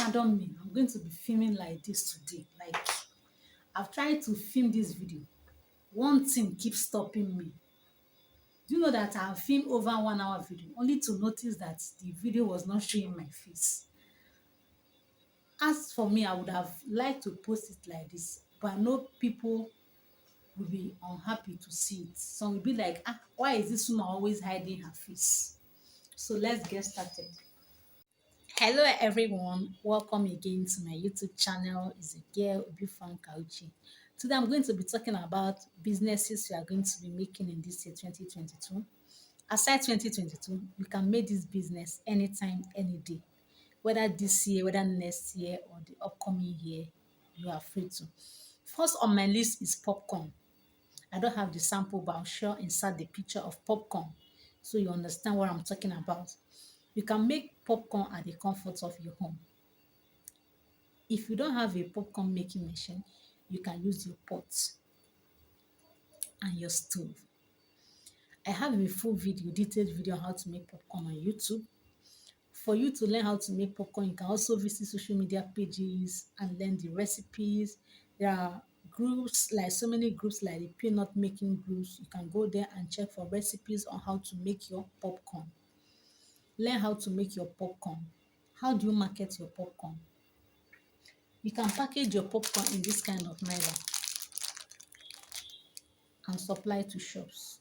pardon me, I'm going to be filming like this today. Like, I've tried to film this video. One thing keeps stopping me. Do you know that I've filmed over 1 hour video only to notice that the video was not showing my face? As for me, I would have liked to post it like this, but I know people will be unhappy to see it. Some will be like, why is this woman always hiding her face? So let's get started. Hello everyone, welcome again to my YouTube channel. It's a girl Obifanka Uche. Today I'm going to be talking about businesses we are going to be making in this year 2022. Aside 2022, you can make this business anytime, any day. Whether this year, whether next year or the upcoming year, you are free to. First on my list is popcorn. I don't have the sample, but I'll sure insert the picture of popcorn so you understand what I'm talking about. You can make popcorn at the comfort of your home. If you don't have a popcorn making machine, you can use your pot and your stove. I have a full video, detailed video on how to make popcorn on YouTube. For you to learn how to make popcorn, you can also visit social media pages and learn the recipes. There are groups, like so many groups like the peanut making groups. You can go there and check for recipes on how to make your popcorn. Learn how to make your popcorn. How do you market your popcorn? You can package your popcorn in this kind of nylon and supply to shops,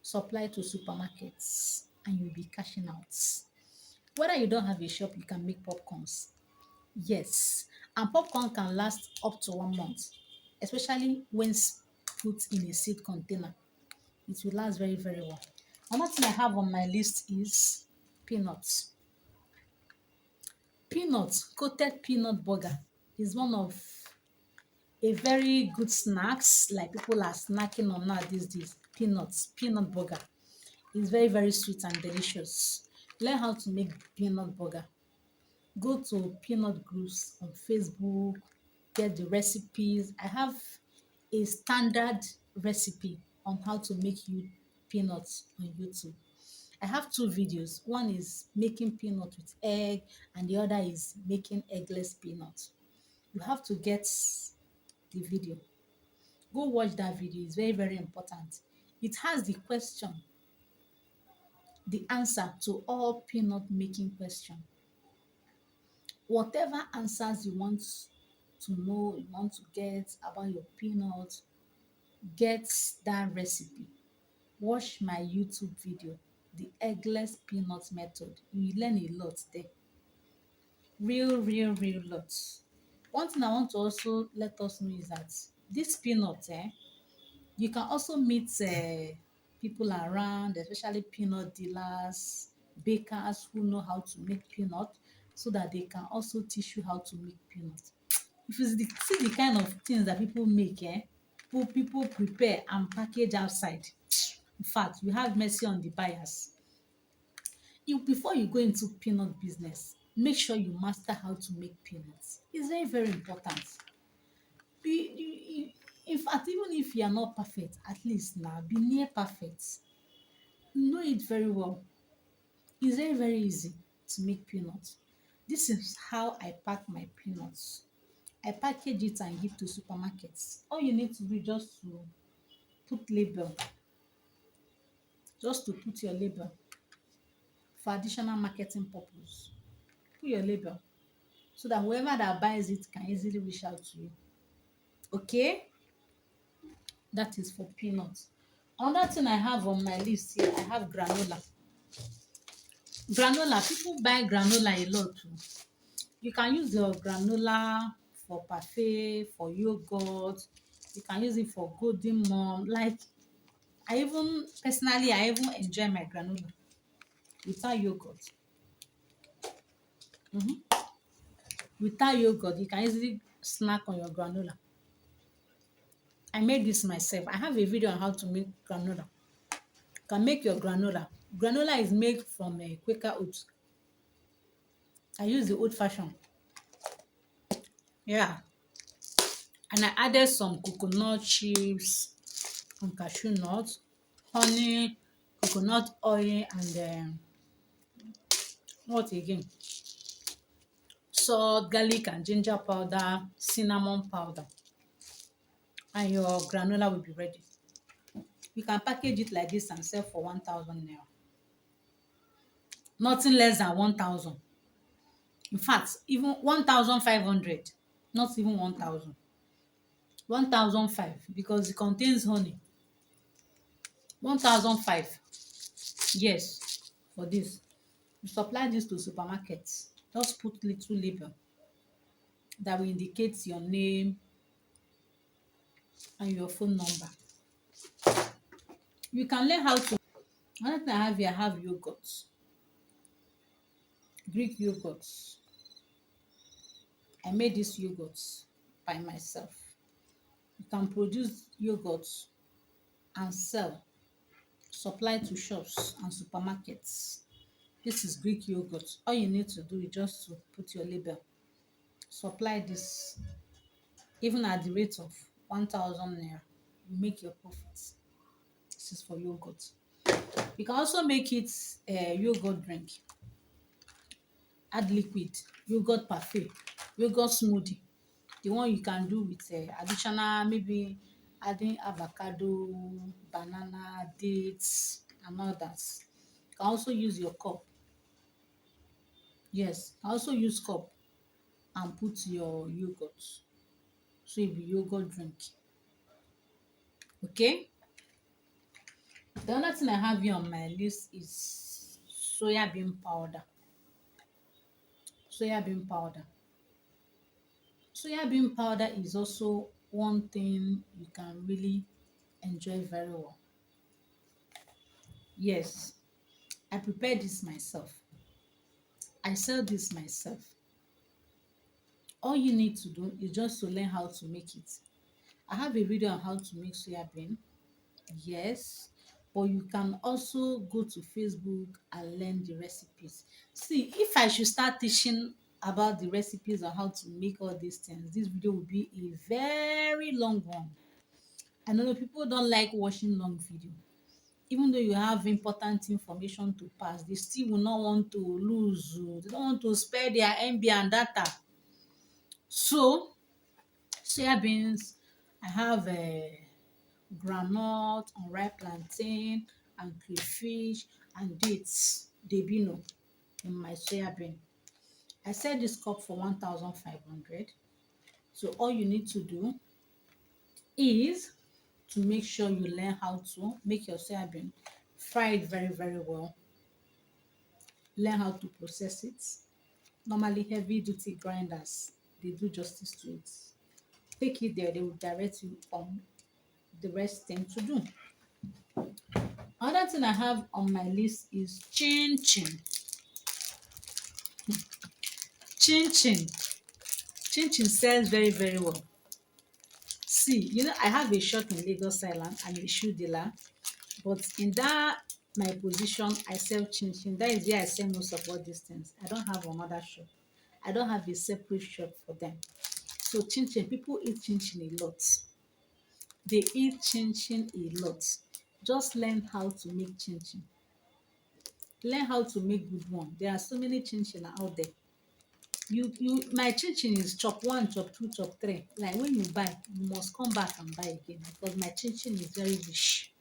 supply to supermarkets, and you'll be cashing out. Whether you don't have a shop, you can make popcorns. Yes, and popcorn can last up to 1 month, especially when put in a sealed container. It will last very, very well. Another thing I have on my list is peanuts. Peanuts, coated peanut burger is one of a very good snacks like people are snacking on now these days. Peanut burger is very, very sweet and delicious. Learn how to make peanut burger. Go to peanut groups on Facebook, get the recipes. I have a standard recipe on how to make you peanuts on YouTube. I have two videos. One is making peanut with egg, and the other is making eggless peanut. You have to get the video. Go watch that video. It's very, very important. It has the question, the answer to all peanut making question. Whatever answers you want to know, you want to get about your peanut, get that recipe. Watch my YouTube video, the eggless peanut method. You learn a lot there. Real lot. One thing I want to also let us know is that this peanut, you can also meet people around, especially peanut dealers, bakers who know how to make peanut, so that they can also teach you how to make peanut. If you see the kind of things that people make, people prepare and package outside, in fact, we have mercy on the buyers. Before you go into peanut business, make sure you master how to make peanuts. It's very, very important. In fact, even if you are not perfect, at least now be near perfect. You know it very well. It's very, very easy to make peanuts. This is how I pack my peanuts. I package it and give to supermarkets. All you need to do is just to put label, just to put your label for additional marketing purpose. Put your label so that whoever that buys it can easily reach out to you. Okay? That is for peanuts. Another thing I have on my list here, I have granola. Granola, people buy granola a lot too. You can use your granola for parfait, for yogurt. You can use it for golden mom. Like, I even enjoy my granola without yogurt. Without yogurt, you can easily snack on your granola. I made this myself. I have a video on how to make granola. You can make your granola. Granola is made from Quaker oats. I use the old fashioned. Yeah. And I added some coconut chips and cashew nuts, honey, coconut oil, and what again? salt, garlic and ginger powder, cinnamon powder, and your granola will be ready. You can package it like this and sell for 1,000 naira. Nothing less than 1,000. In fact, even 1,500. Not even 1,000. 1,005 because it contains honey. 1,005. Yes, for this. You supply this to supermarkets. Just put little label that will indicate your name and your phone number. You can learn how to. Another thing I have here, I have yogurts, Greek yogurts. I made these yogurts by myself. You can produce yogurts and sell, supply to shops and supermarkets. This is Greek yogurt. All you need to do is just to put your label, supply this, even at the rate of 1,000 naira, you make your profits. This is for yogurt. You can also make it a yogurt drink. Add liquid, yogurt parfait, yogurt smoothie. The one you can do with additional, maybe adding avocado, banana, dates, and all that. You can also use your cup. Yes, also use cup and put your yogurt. So it be yogurt drink. Okay. The other thing I have here on my list is soya bean powder. Soya bean powder. Soya bean powder is also one thing you can really enjoy very well. Yes, I prepare this myself. I sell this myself. All you need to do is just to learn how to make it. I have a video on how to make soya bean. Yes, but you can also go to Facebook and learn the recipes. See, if I should start teaching about the recipes on how to make all these things, this video will be a very long one. I know people don't like watching long video. Even though you have important information to pass, they still will not want to lose. They don't want to spare their MB and data. So, soya beans, I have groundnut, unripe plantain, and crayfish, and dates, debino, in my soya bean. I sell this cup for 1,500. So all you need to do is to make sure you learn how to make your soya bean, fry it very, very well, learn how to process it. Normally, heavy duty grinders, they do justice to it. Take it there, they will direct you on the rest thing to do. Another thing I have on my list is chin chin. Chin chin. Chin chin sells very, very well. See, I have a shop in Lagos Island. I'm a shoe dealer. But in that my position, I sell chin chin. That is where I sell most of all these things. I don't have another shop. I don't have a separate shop for them. So chin chin, people eat chin chin a lot. They eat chin chin a lot. Just learn how to make chin chin. Learn how to make good one. There are so many chin chin out there. My chin chin is chop one, chop two, chop three. Like when you buy, you must come back and buy again because my chin chin is very rich.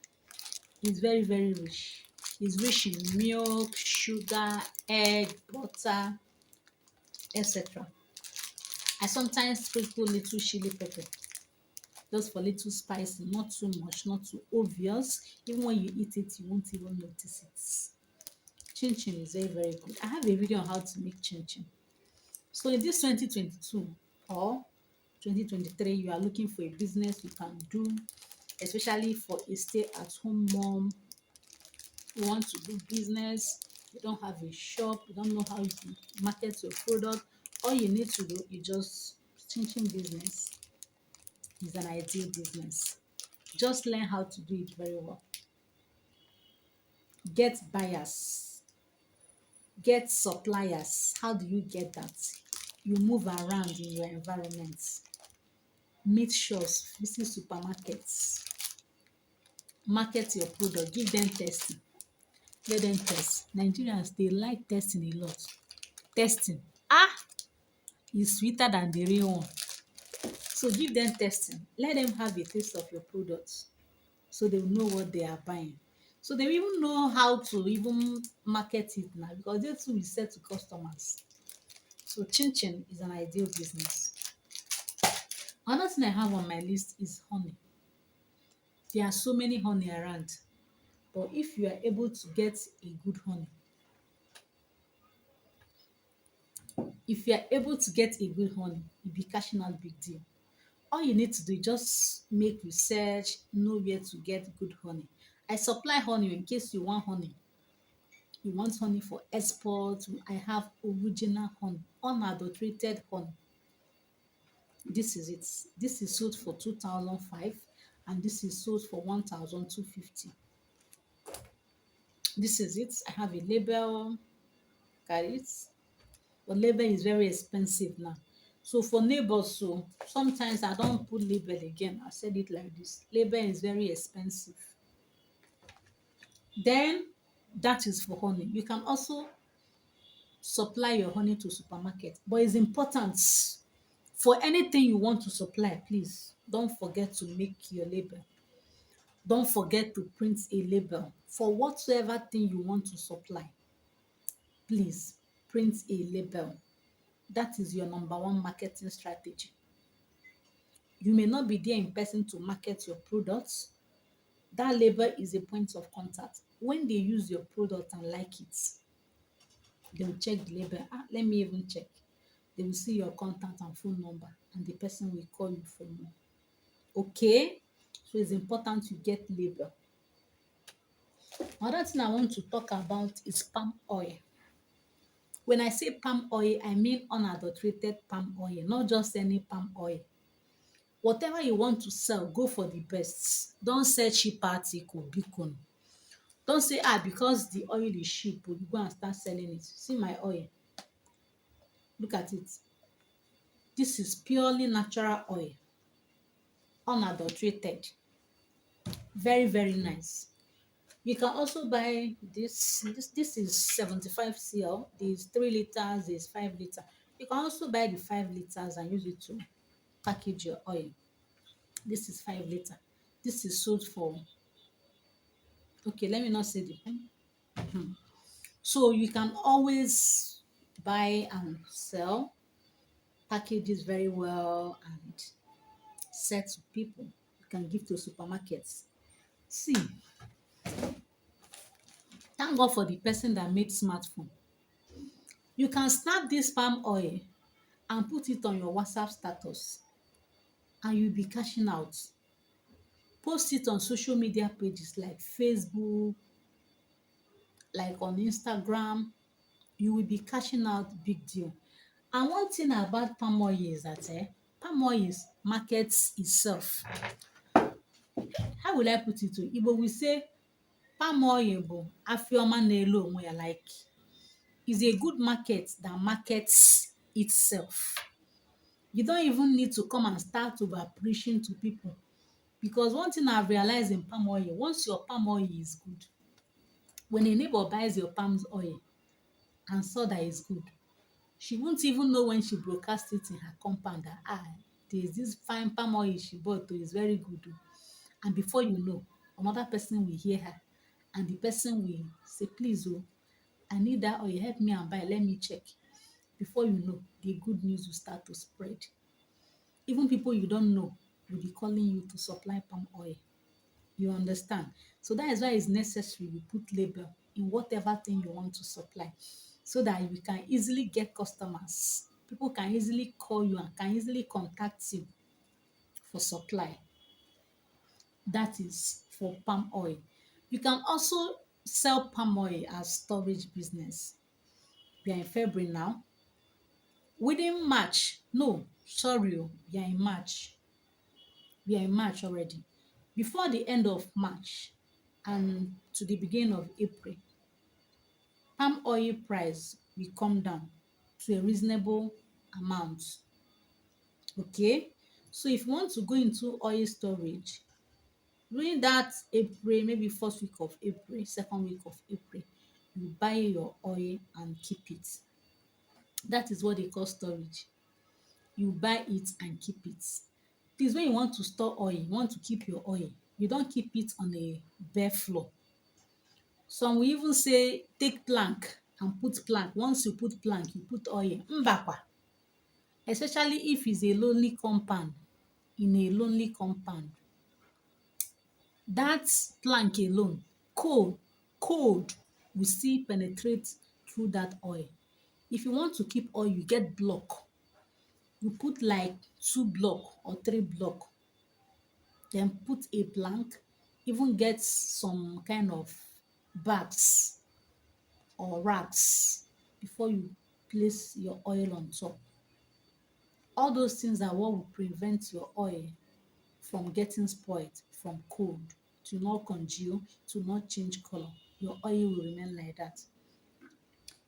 It's very, very rich. It's rich in milk, sugar, egg, butter, etc. I sometimes sprinkle little chili pepper just for little spicy, not too much, not too obvious. Even when you eat it, you won't even notice it. Chin chin is very, very good. I have a video on how to make chin chin. So in this 2022 or 2023, you are looking for a business you can do, especially for a stay-at-home mom. You want to do business, you don't have a shop, you don't know how to market your product. All you need to do is just chin chin business is an ideal business. Just learn how to do it very well. Get buyers, get suppliers. How do you get that? You move around in your environment, meet shops, visit supermarkets, market your product, give them testing, let them test. Nigerians, they like testing a lot. Testing. is sweeter than the real one. So give them testing. Let them have a taste of your products so they will know what they are buying. So they will even know how to even market it now because they too will sell to customers. So chin chin is an ideal business. Another thing I have on my list is honey. There are so many honey around, but if you are able to get a good honey, if you are able to get a good honey, you'll be cashing out big deal. All you need to do is just make research, know where to get good honey. I supply honey in case you want honey. You want honey for export. I have original honey, unadulterated honey. This is it. This is sold for 2005 and this is sold for 1250. This is it. I have a label. Got it. But label is very expensive now. So for neighbors, so sometimes I don't put label again. I said it like this. Label is very expensive. Then that is for honey. You can also supply your honey to supermarket, but it's important for anything you want to supply. Please don't forget to make your label. Don't forget to print a label for whatsoever thing you want to supply. Please print a label. That is your number one marketing strategy. You may not be there in person to market your products. That label is a point of contact. When they use your product and like it, they will check the label. Let me even check. They will see your contact and phone number, and the person will call you for more. Okay? So it's important you get label. Another thing I want to talk about is palm oil. When I say palm oil, I mean unadulterated palm oil, not just any palm oil. Whatever you want to sell, go for the best. Don't sell cheap article, bikon. Don't say, because the oil is cheap, you go and start selling it. See my oil. Look at it. This is purely natural oil, unadulterated. Very, very nice. You can also buy this. This is 75 cl. This 3 liters, this 5 liter. You can also buy the 5 liters and use it to package your oil. This is 5 liter. This is sold for, okay, let me not say the pen. So you can always buy and sell, packages very well and sell to people. You can give to supermarkets. See, thank God for the person that made smartphone. You can snap this palm oil and put it on your WhatsApp status and you'll be cashing out. Post it on social media pages like Facebook, like on Instagram. You will be cashing out big deal. And one thing about palm oil is that palm oil is markets itself. How will I put it to Igbo will say palm oil bụ afioma na-ele onwe ya, like is a good market that markets itself. You don't even need to come and start over preaching to people. Because one thing I've realized in palm oil, once your palm oil is good, when a neighbor buys your palm oil and saw that it's good, she won't even know when she broadcast it in her compound that there's this fine palm oil she bought, is very good. And before you know, another person will hear her and the person will say, please, I need that oil, help me and buy, let me check. Before you know, the good news will start to spread. Even people you don't know will be calling you to supply palm oil. You understand? So that is why it's necessary you put label in whatever thing you want to supply so that you can easily get customers. People can easily call you and can easily contact you for supply. That is for palm oil. You can also sell palm oil as storage business. We are in February now. Within March, no, sorry, we are in March. We are in March already. Before the end of March and to the beginning of April, palm oil price will come down to a reasonable amount. Okay? So if you want to go into oil storage, during that April, maybe first week of April, second week of April, you buy your oil and keep it. That is what they call storage. you buy it and keep it. Please, when you want to store oil, you want to keep your oil, you don't keep it on a bare floor. Some will even say take plank and put plank. Once you put plank, you put oil. Mbakwa. Especially if it's a lonely compound. In a lonely compound, that plank alone, cold will still penetrate through that oil. If you want to keep oil, you get block. You put like 2 block or 3 block, then put a plank, even get some kind of bags or racks before you place your oil on top. All those things are what will prevent your oil from getting spoiled from cold, to not congeal, to not change color. Your oil will remain like that.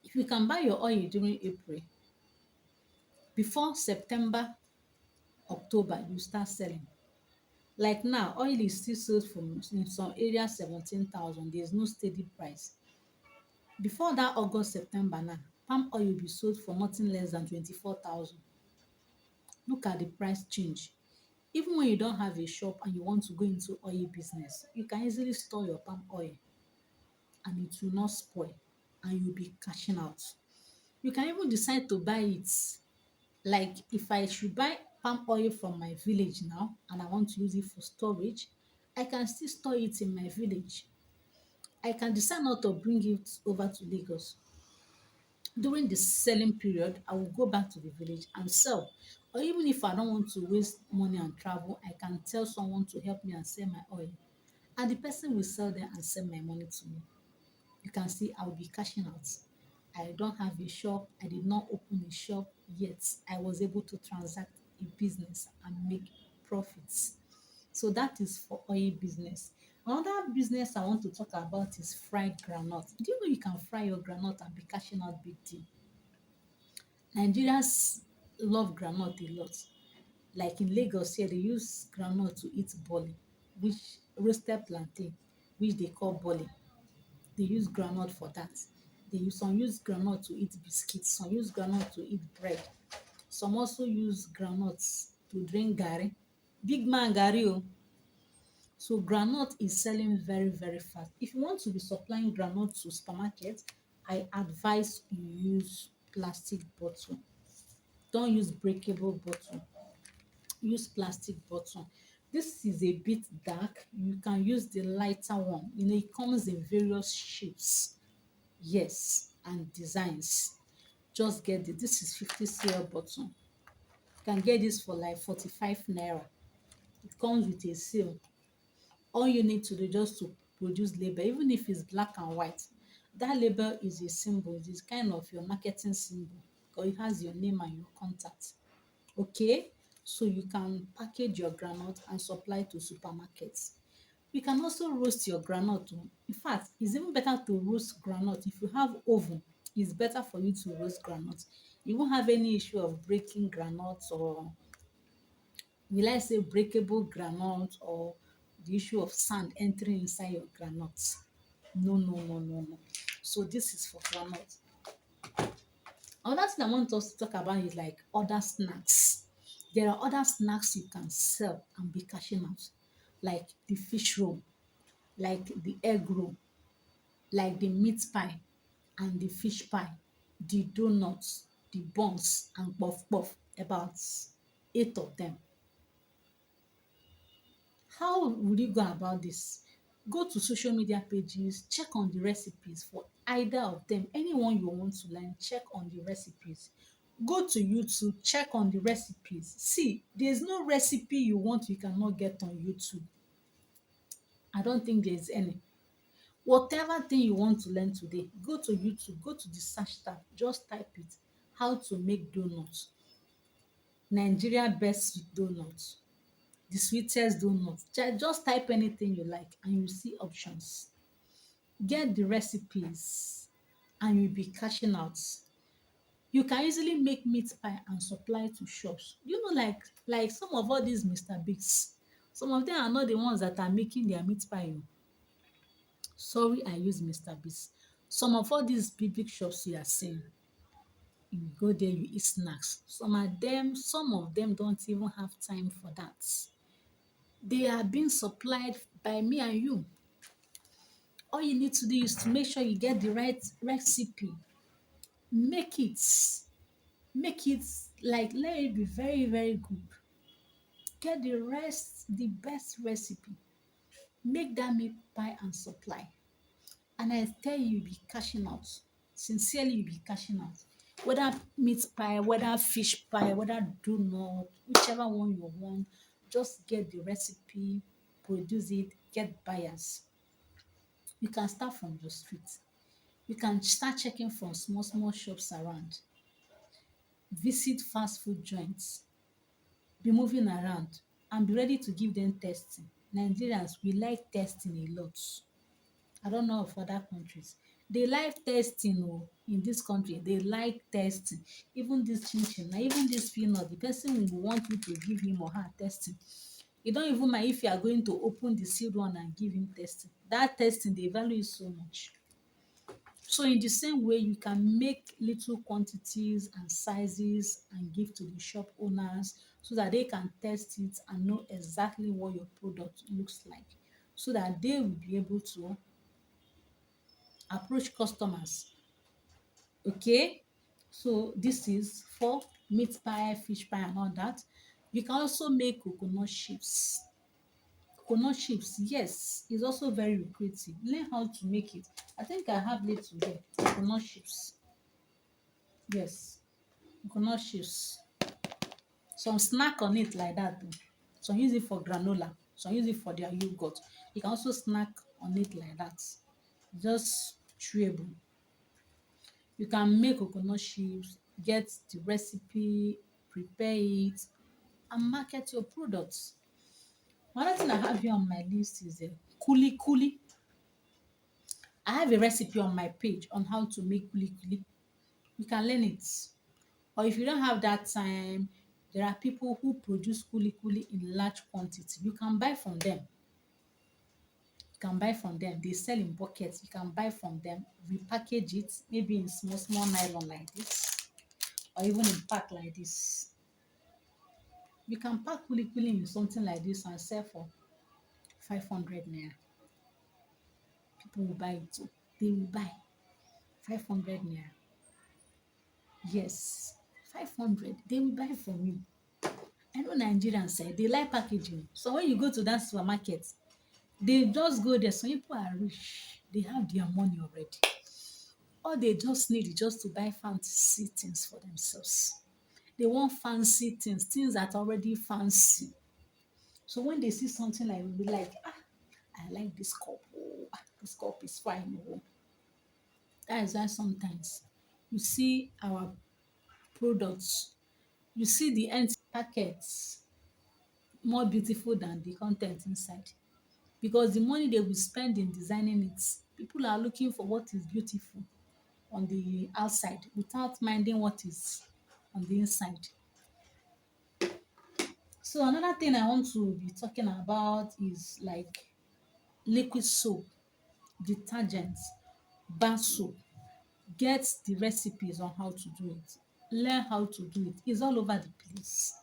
If you can buy your oil during April, before September, October, you start selling. Like now, oil is still sold from in some areas 17,000. There's no steady price. Before that August, September now, palm oil will be sold for nothing less than 24,000. Look at the price change. Even when you don't have a shop and you want to go into oil business, you can easily store your palm oil and it will not spoil and you'll be cashing out. You can even decide to buy it. Like if I should buy palm oil from my village now and I want to use it for storage, I can still store it in my village. I can decide not to bring it over to Lagos. During the selling period, I will go back to the village and sell. Or even if I don't want to waste money and travel, I can tell someone to help me and sell my oil. And the person will sell them and send my money to me. You can see I will be cashing out. I don't have a shop. I did not open a shop yet. I was able to transact a business and make profits. So that is for oil business. Another business I want to talk about is fried groundnut. Do you know you can fry your groundnut and be cashing out big deal? Nigerians love groundnut a lot. Like in Lagos here, they use groundnut to eat bole, which roasted plantain, which they call bole. They use groundnut for that. Some use groundnut to eat biscuits, some use groundnut to eat bread. Some also use groundnuts to drink garri. Big man garri o. So groundnut is selling very, very fast. If you want to be supplying groundnut to supermarket, I advise you use plastic bottle. Don't use breakable bottle. Use plastic bottle. This is a bit dark. You can use the lighter one. It comes in various shapes. Yes, and designs. Just get it. This is 50 cl bottle. You can get this for like 45 naira. It comes with a seal. All you need to do just to produce label, even if it's black and white. That label is a symbol. It is kind of your marketing symbol because it has your name and your contact. Okay, so you can package your groundnut and supply to supermarkets. You can also roast your groundnut o. In fact, it's even better to roast groundnut. If you have oven, it's better for you to roast groundnut. You won't have any issue of breaking groundnut, or will I say breakable groundnut, or the issue of sand entering inside your groundnut. No, no, no, no, no. So this is for groundnut. Another thing I want us to talk about is like other snacks. There are other snacks you can sell and be cashing out, like the fish roll, like the egg roll, like the meat pie and the fish pie, the donuts, the buns and puff puff, about 8 of them. How would you go about this? Go to social media pages, check on the recipes for either of them. Anyone you want to learn, check on the recipes. Go to YouTube, check on the recipes. See, there's no recipe you want you cannot get on YouTube. I don't think there's any. Whatever thing you want to learn today, go to YouTube, go to the search tab, just type it. How to make donuts. Nigeria best sweet donuts. The sweetest donuts. Just type anything you like and you see options. Get the recipes and you'll be cashing out. You can easily make meat pie and supply to shops. Like some of all these Mr. Bigs, some of them are not the ones that are making their meat pie o. Sorry, I use Mr. Beast. Some of all these big big shops you are seeing, You go there, you eat snacks. Some of them don't even have time for that. They are being supplied by me and you. All you need to do is to make sure you get the right recipe. Make it, make it like let it be very, very good. Get the best recipe. Make that meat pie and supply. And I tell you, you'll be cashing out. Sincerely, you'll be cashing out. Whether meat pie, whether fish pie, whether donut, whichever one you want, just get the recipe, produce it, get buyers. You can start from your street. You can start checking from small, small shops around. Visit fast food joints. Be moving around and be ready to give them testing. Nigerians, we like testing a lot. I don't know of other countries. They like testing oh, in this country. They like testing. Even this chin na even this peanut, the person will want you to give him or her testing. You don't even mind if you are going to open the sealed one and give him testing. That testing, they value it so much. So in the same way, you can make little quantities and sizes and give to the shop owners so that they can test it and know exactly what your product looks like so that they will be able to approach customers. Okay, so this is for meat pie, fish pie and all that. You can also make coconut chips. Coconut chips, yes, is also very lucrative. Learn how to make it. I think I have little there. Coconut chips, yes, coconut chips. Some snack on it like that too. Some use it for granola, some use it for their yogurt. You can also snack on it like that. Just chewable. You can make coconut chips, get the recipe, prepare it, and market your products. Another thing I have here on my list is kulikuli. I have a recipe on my page on how to make kulikuli. You can learn it. Or if you don't have that time, there are people who produce kulikuli in large quantity. You can buy from them. You can buy from them. They sell in buckets. You can buy from them, repackage it, maybe in small, small nylon like this, or even in pack like this. You can pack kulikuli in something like this and sell for 500 naira. People will buy it too. They will buy 500 naira. Yes, 500. They will buy from you. I know Nigerians say they like packaging. So when you go to that supermarket, they just go there. Some people are rich. They have their money already. All they just need is just to buy fancy things for themselves. They want fancy things, things that are already fancy. So when they see something like, be like, ah, I like this cup. Oh, ah, this cup is fine. Oh. That is why sometimes you see our products, you see the empty packets more beautiful than the content inside. Because the money they will spend in designing it, people are looking for what is beautiful on the outside without minding what is on the inside. So another thing I want to be talking about is like liquid soap, detergents, bar soap. Get the recipes on how to do it. Learn how to do it. It's all over the place.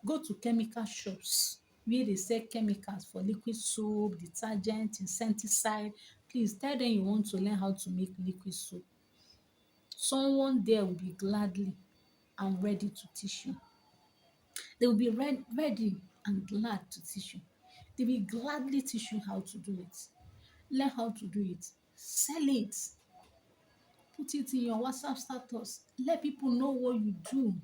Go to chemical shops where they sell chemicals for liquid soap, detergent, insecticide. Please tell them you want to learn how to make liquid soap. Someone there will be gladly and ready to teach you. They will be ready and glad to teach you. They will gladly teach you how to do it. Learn how to do it. Sell it. Put it in your WhatsApp status. Let people know what you do.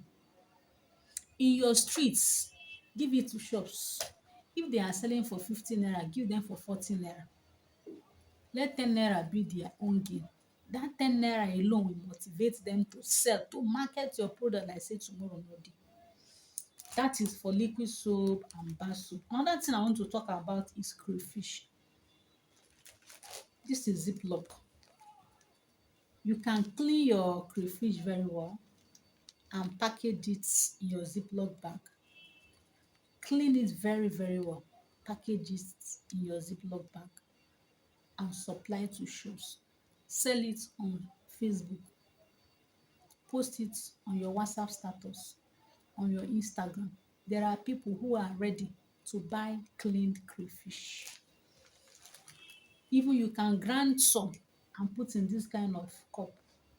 In your streets, give it to shops. If they are selling for 15 naira, give them for 14 naira. Let 10 naira be their own gain. That 10 naira alone will motivate them to sell, to market your product like say tomorrow no day. That is for liquid soap and bar soap. Another thing I want to talk about is crayfish. This is ziplock. You can clean your crayfish very well and package it in your ziplock bag. Clean it very, very well. Package it in your ziplock bag and supply to shops. Sell it on Facebook. post it on your WhatsApp status, on your Instagram. There are people who are ready to buy cleaned crayfish. Even you can grind some and put in this kind of cup,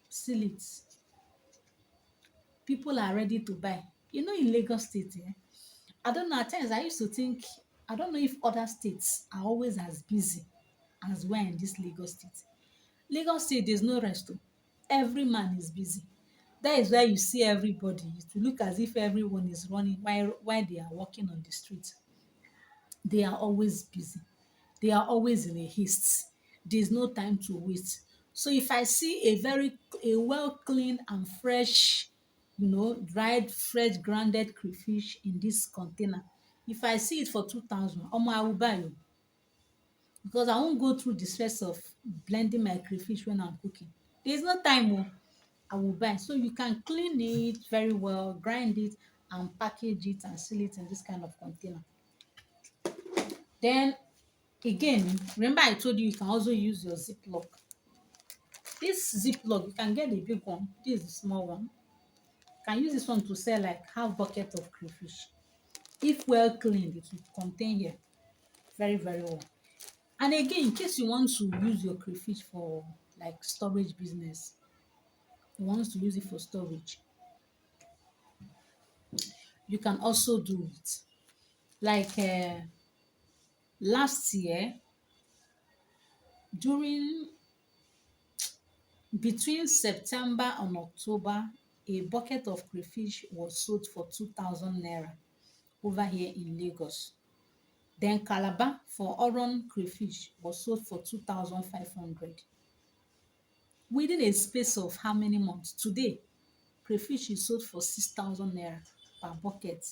seal it. People are ready to buy. You know, in Lagos State, I don't know, at times I used to think, I don't know if other states are always as busy as we're in this Lagos State. Lagos State, there's no rest. Oh. Every man is busy. That is why you see everybody. To look as if everyone is running while they are walking on the street. They are always busy. They are always in a haste. There's no time to wait. So if I see a well cleaned and fresh, dried, fresh grounded crayfish in this container, if I see it for 2,000, I will buy you because I won't go through the stress of blending my crayfish when I'm cooking. There's no time. Oh, I will buy. So you can clean it very well, grind it, and package it and seal it in this kind of container. Then again, remember I told you can also use your Ziploc. This Ziploc, you can get the big one. This is the small one. You can use this one to sell like half bucket of crayfish. If well cleaned, it will contain here very, very well. And again, in case you want to use your crayfish for like storage business, you want to use it for storage, you can also do it. Like last year, during between September and October, a bucket of crayfish was sold for 2,000 naira over here in Lagos. Then Calabar for Oron crayfish was sold for 2,500. Within a space of how many months? Today, crayfish is sold for 6,000 naira per bucket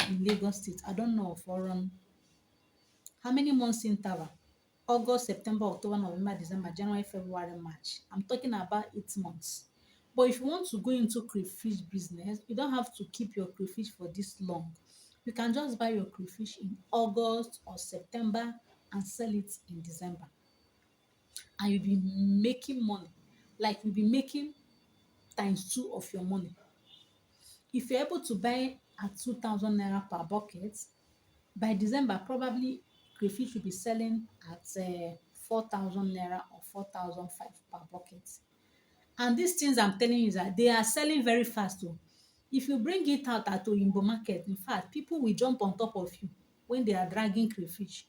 in Lagos State. I don't know of Oron. How many months interval? August, September, October, November, December, January, February, March. I'm talking about 8 months. But if you want to go into crayfish business, you don't have to keep your crayfish for this long. You can just buy your crayfish in August or September and sell it in December. And you'll be making money. Like you'll be making times two of your money. If you're able to buy at 2,000 naira per bucket, by December, probably crayfish will be selling at 4,000 naira or 4,500 per bucket. And these things I'm telling you is that they are selling very fast. Oh. If you bring it out at Oyinbo market, in fact, people will jump on top of you when they are dragging crayfish.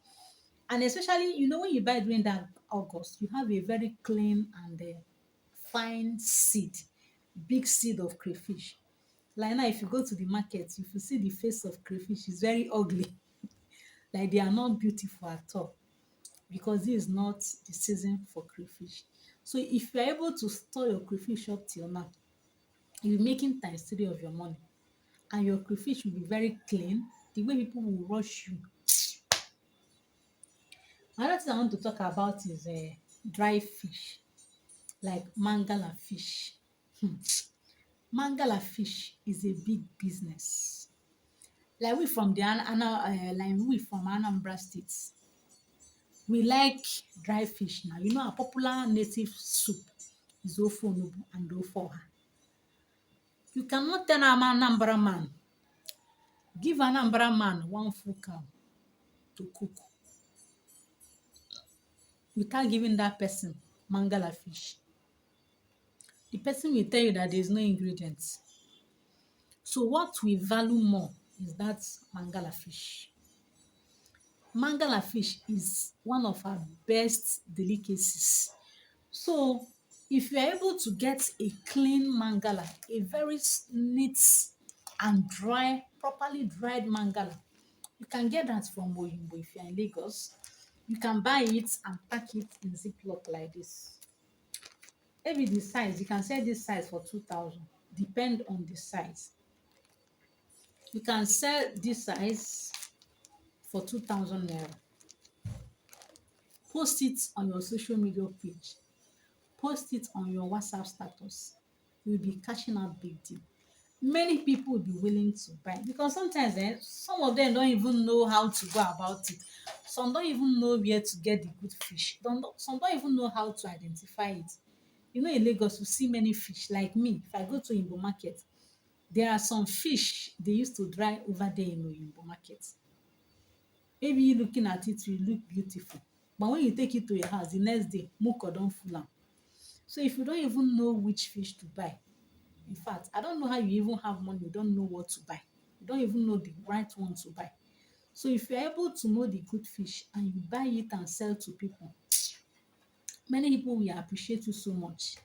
And especially, when you buy during that August, you have a very clean and fine seed, big seed of crayfish. Like now, if you go to the market, if you see the face of crayfish, it's very ugly. Like they are not beautiful at all because this is not the season for crayfish. So if you're able to store your crayfish up till now, you'll be making times three of your money. And your crayfish will be very clean. The way people will rush you. Another thing I want to talk about is dry fish, like mangala fish. Mangala fish is a big business. Like we from Anambra State, we like dry fish now. You know our popular native soup is ofe onugbu and ofe oha. You cannot tell an Anambra man, give Anambra man one full cow to cook without giving that person mangala fish. The person will tell you that there is no ingredients. So what we value more is that mangala fish. Mangala fish is one of our best delicacies. So if you are able to get a clean mangala, a very neat and dry, properly dried mangala, you can get that from Oyinbo if you're in Lagos. You can buy it and pack it in Ziploc like this. Maybe the size, you can sell this size for 2,000. Depend on the size. You can sell this size for 2,000 naira. Post it on your social media page. Post it on your WhatsApp status. You'll be cashing out big deal. Many people will be willing to buy because sometimes some of them don't even know how to go about it. Some don't even know where to get the good fish. Some don't even know how to identify it. You know, in Lagos, you see many fish. Like me, if I go to Imbo market, there are some fish they used to dry over there in Oyinbo market. Maybe you looking at it will look beautiful, but when you take it to your house the next day, muko don full am. So if you don't even know which fish to buy, in fact, I don't know how you even have money, you don't know what to buy. You don't even know the right one to buy. So if you're able to know the good fish and you buy it and sell to people, many people will appreciate you so much.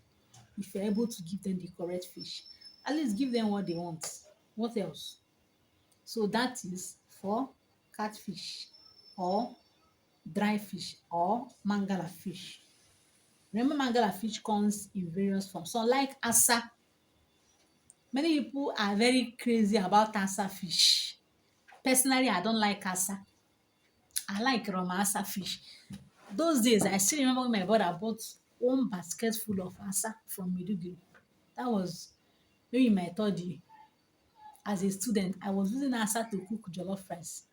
If you're able to give them the correct fish, at least give them what they want. What else? So that is for catfish or dry fish or mangala fish. Remember, mangala fish comes in various forms. So like asa, many people are very crazy about asa fish. Personally, I don't like asa. I like roma asa fish. Those days, I still remember when my brother bought one basket full of asa from Maiduguri. That was maybe in my third year. As a student, I was using asa to cook jollof rice.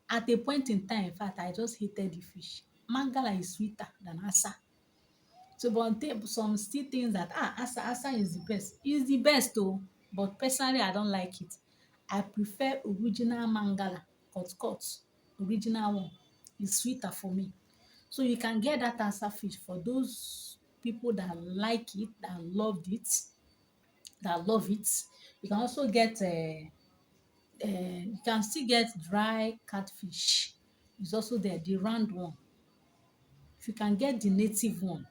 At a point in time, in fact, I just hated the fish. Mangala is sweeter than asa. So, but some still things that asa is the best. It's the best though, but personally, I don't like it. I prefer original mangala, cut, original one. It's sweeter for me. So you can get that asa fish for those people that like it, that loved it, that love it. You can also get you can still get dry catfish. It's also there, the round one. If you can get the native one,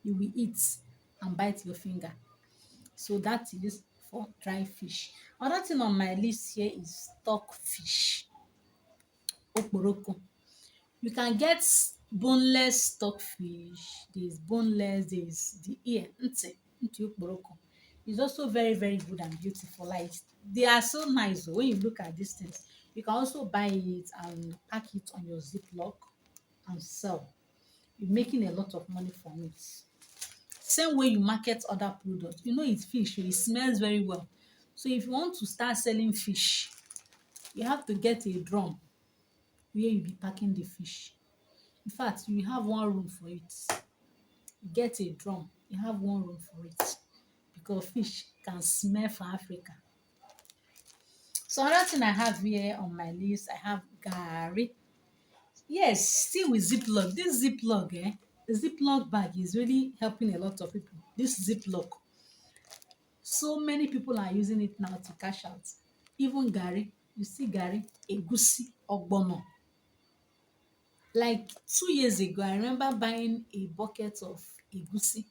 you will eat and bite your finger. So that is for dry fish. Another thing on my list here is stock fish, okporoko. You can get boneless stockfish. There's boneless, there's the ear, ntị okporoko. It's also very, very good and beautiful. Like they are so nice oh, when you look at these things. You can also buy it and pack it on your Ziploc and sell. You're making a lot of money from it. Same way you market other products. You know it's fish, it smells very well. So if you want to start selling fish, you have to get a drum where you be packing the fish. In fact, you have one room for it. Get a drum, you have one room for it. Because fish can smell for Africa. So another thing I have here on my list, I have gari. Yes, still with Ziploc. This Ziploc, the Ziploc bag is really helping a lot of people. This Ziploc. So many people are using it now to cash out. Even gari, you see gari, egusi, ogbono. Like 2 years ago, I remember buying a bucket of egusi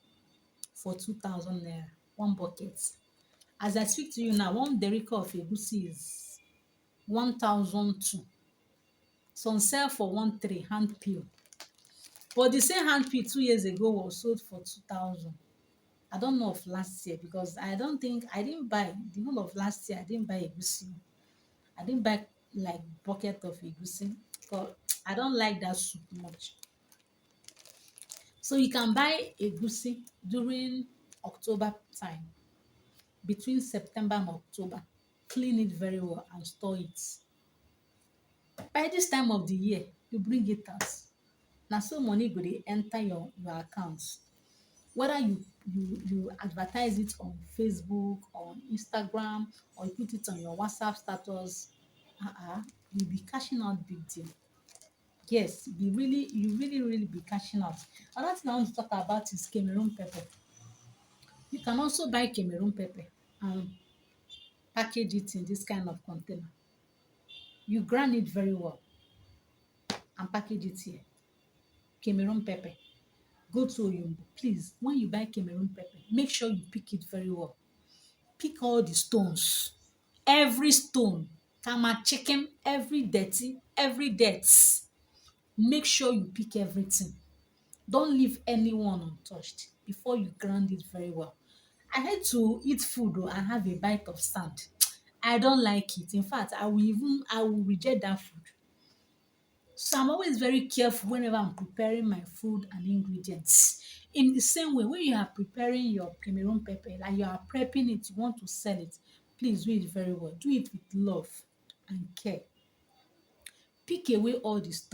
for 2,000 naira, one bucket. As I speak to you now, one derica of egusi is 1,002. Some sell for 1,300 hand peel. But the same hand peel 2 years ago was sold for 2,000. I don't know of last year because I don't think I didn't buy the whole of last year. I didn't buy egusi. I didn't buy like bucket of egusi because I don't like that soup much. So you can buy egusi during October time, between September and October. Clean it very well and store it. By this time of the year, you bring it out. Na so money go dey enter your account. Whether you advertise it on Facebook, on Instagram, or you put it on your WhatsApp status, you be cashing out big deal. Yes, you really be cashing out. Another thing I want to talk about is Cameroon pepper. You can also buy Cameroon pepper and package it in this kind of container. You grind it very well and package it here. Cameroon pepper. Go to Oyombo. Please, when you buy Cameroon pepper, make sure you pick it very well. Pick all the stones. Every stone. Kama chicken, every dirty, every dirt. Make sure you pick everything. Don't leave anyone untouched before you grind it very well. I hate to eat food and have a bite of sand. I don't like it. In fact, I will reject that food. So I'm always very careful whenever I'm preparing my food and ingredients. In the same way, when you are preparing your Cameroon pepper, like you are prepping it, you want to sell it, please do it very well. Do it with love and care. Pick away all the stuff